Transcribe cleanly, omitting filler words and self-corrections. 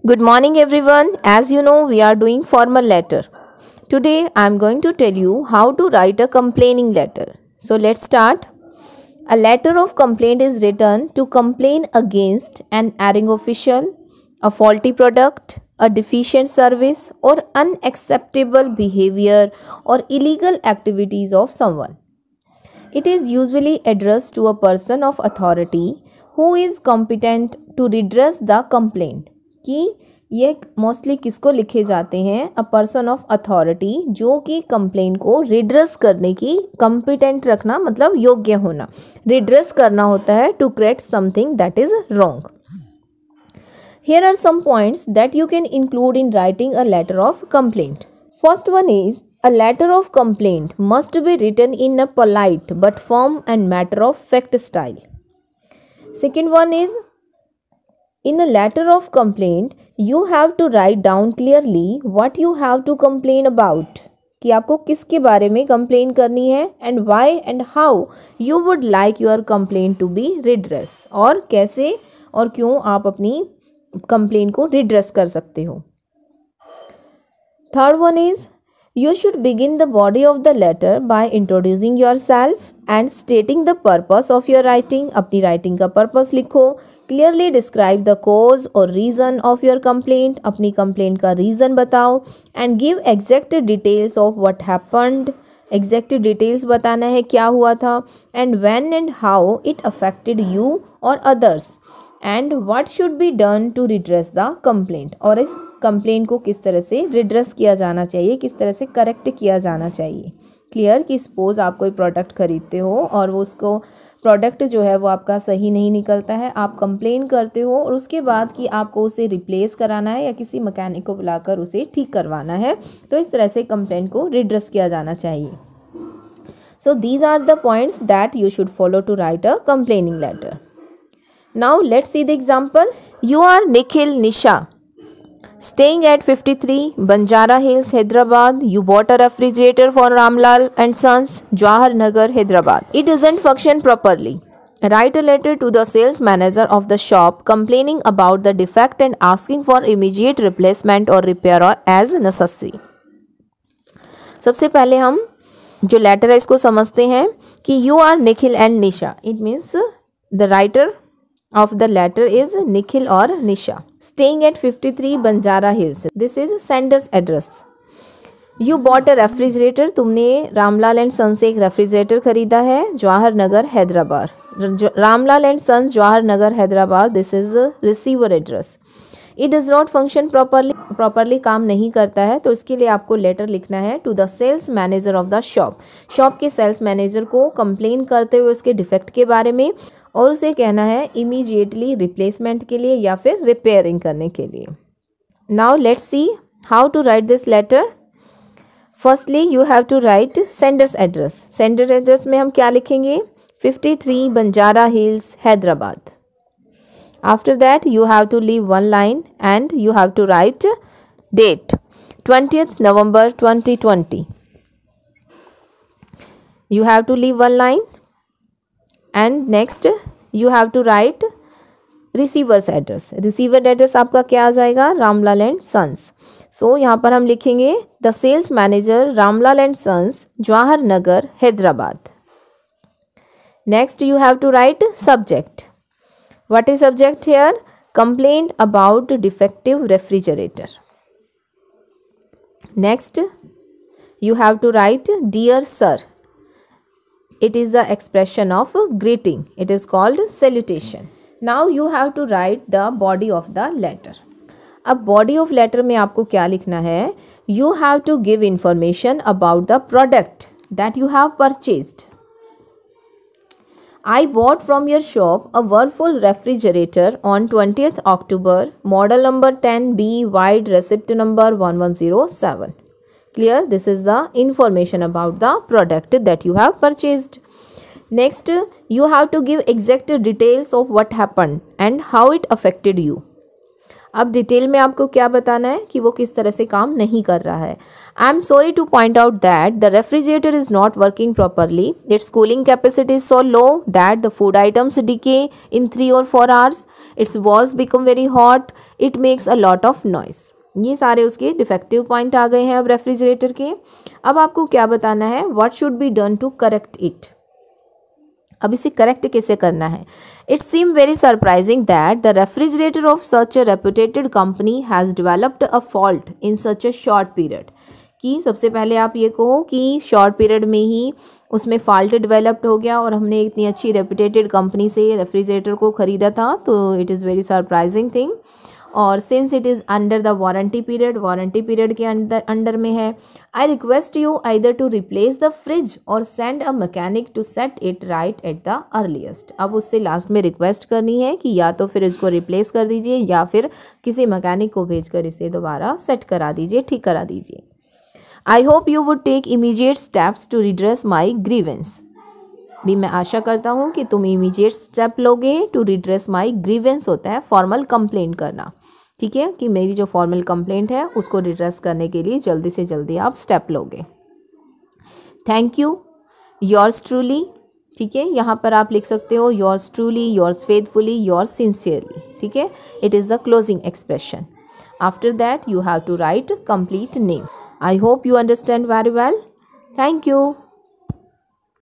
Good morning everyone. As you know, we are doing formal letter. Today I am going to tell you how to write a complaining letter. So let's start. A letter of complaint is written to complain against an erring official, a faulty product, a deficient service, or unacceptable behavior or illegal activities of someone. It is usually addressed to a person of authority who is competent to redress the complaint. कि ये mostly किसको लिखे जाते हैं? A person of authority जो कि complain को redress करने की कॉम्पिटेंट रखना मतलब योग्य होना, रिड्रेस करना होता है to correct something that is wrong. Here are some points that you can include in writing a letter of complaint. First one is, a letter of complaint must be written in a polite but firm and matter of fact style. Second one is, in a letter of complaint, you have to write down clearly what you have to complain about. कि आपको किसके बारे में complain करनी है and why and how you would like your complaint to be redress, और कैसे और क्यों आप अपनी कंप्लेन को रिड्रेस कर सकते हो. Third one is, you should begin the body of the letter by introducing yourself and stating the purpose of your writing. अपनी writing का purpose लिखो. Clearly describe the cause or reason of your complaint. अपनी complaint का reason बताओ and give exact details of what happened. Exact details बताना है क्या हुआ था and when and how it affected you or others and what should be done to redress the complaint. और इस कंप्लेंट को किस तरह से रिड्रेस किया जाना चाहिए, किस तरह से करेक्ट किया जाना चाहिए. क्लियर कि सपोज आप कोई प्रोडक्ट खरीदते हो और वो उसको प्रोडक्ट जो है वो आपका सही नहीं निकलता है, आप कंप्लेन करते हो और उसके बाद कि आपको उसे रिप्लेस कराना है या किसी मैकेनिक को बुलाकर उसे ठीक करवाना है, तो इस तरह से कंप्लेंट को रिड्रेस किया जाना चाहिए. So these are the points that you should follow to write a complaining letter. Now let's see the example. You are Nikhil Nisha, staying at 53 Banjara Hills, Hyderabad. You bought a refrigerator for Ramlal and Sons, Jawahar Nagar, Hyderabad. It doesn't function properly. Write a letter to the sales manager of the shop complaining about the defect and asking for immediate replacement or repair as necessary. सबसे पहले हम जो letter है इसको समझते हैं कि you are Nikhil and Nisha. It means the writer of the letter is Nikhil or Nisha. Staying at 53 Banjara Hills. This is sender's address. You bought a refrigerator. तुमने रामलाल एंड सन से एक रेफ्रिजरेटर खरीदा है, Jawahar Nagar Hyderabad. Ramlal and son, Jawahar Nagar Hyderabad. This is receiver address. It does not function properly काम नहीं करता है, तो इसके लिए आपको लेटर लिखना है to the sales manager of the shop. Shop के सेल्स मैनेजर को कंप्लेन करते हुए उसके डिफेक्ट के बारे में, और उसे कहना है इमीडिएटली रिप्लेसमेंट के लिए या फिर रिपेयरिंग करने के लिए. Now let's see how to write this letter. Firstly you have to write sender's address. Sender address में हम क्या लिखेंगे? 53 Banjara Hills Hyderabad. After that you have to leave one line and you have to write date 20th November 2020. You have to leave one line and next you have to write receiver's address. receiver address आपका क्या आ जाएगा? Ramlal and sons. सो यहाँ पर हम लिखेंगे the sales manager Ramlal and sons, Jawahar Nagar, Hyderabad. Next you have to write subject. What is subject here? Complaint about defective refrigerator. Next, you have to write Dear Sir. It is the expression of greeting. It is called salutation. Now you have to write the body of the letter. अब body of letter में आपको क्या लिखना है? You have to give information about the product that you have purchased. I bought from your shop a Whirlpool refrigerator on 20th October, model number 10B, wide receipt number 1107. Clear? This is the information about the product that you have purchased. Next, you have to give exact details of what happened and how it affected you. अब detail में आपको क्या बताना है कि वो किस तरह से काम नहीं कर रहा है. I am sorry two point out that the refrigerator is not working properly. It's cooling capacity is so low that the food items decay in 3 or 4 hours. It's walls become very hot. It makes a lot of noise. ये सारे उसके defective point आ गए हैं अब refrigerator के. अब आपको क्या बताना है, what should be done to correct it. अब इसे करेक्ट कैसे करना है. It seem very surprising that the refrigerator of such a reputed company has developed a fault in such a short period. कि सबसे पहले आप ये कहो कि शॉर्ट पीरियड में ही उसमें फॉल्ट डेवलप्ड हो गया और हमने इतनी अच्छी रेपुटेटेड कंपनी से रेफ्रिजरेटर को ख़रीदा था, तो it is very surprising thing. और since it is under the warranty period के अंडर में है, I request you either to replace the fridge और send a mechanic to set it right at the earliest. अब उससे last में request करनी है कि या तो फ्रिज को रिप्लेस कर दीजिए या फिर किसी मैकेनिक को भेजकर इसे दोबारा सेट करा दीजिए, ठीक करा दीजिए. I hope you would take immediate steps to redress my grievance. भी मैं आशा करता हूँ कि तुम इमीडिएट स्टेप लोगे. टू रिड्रेस माई ग्रीवेंस होता है फॉर्मल कंप्लेंट करना, ठीक है, कि मेरी जो फॉर्मल कंप्लेंट है उसको रिड्रेस करने के लिए जल्दी से जल्दी आप स्टेप लोगे. Thank you. Yours truly. ठीक है, यहाँ पर आप लिख सकते हो yours truly, yours faithfully, yours sincerely. ठीक है, it is the closing expression. After that you have to write complete name. I hope you understand very well. Thank you.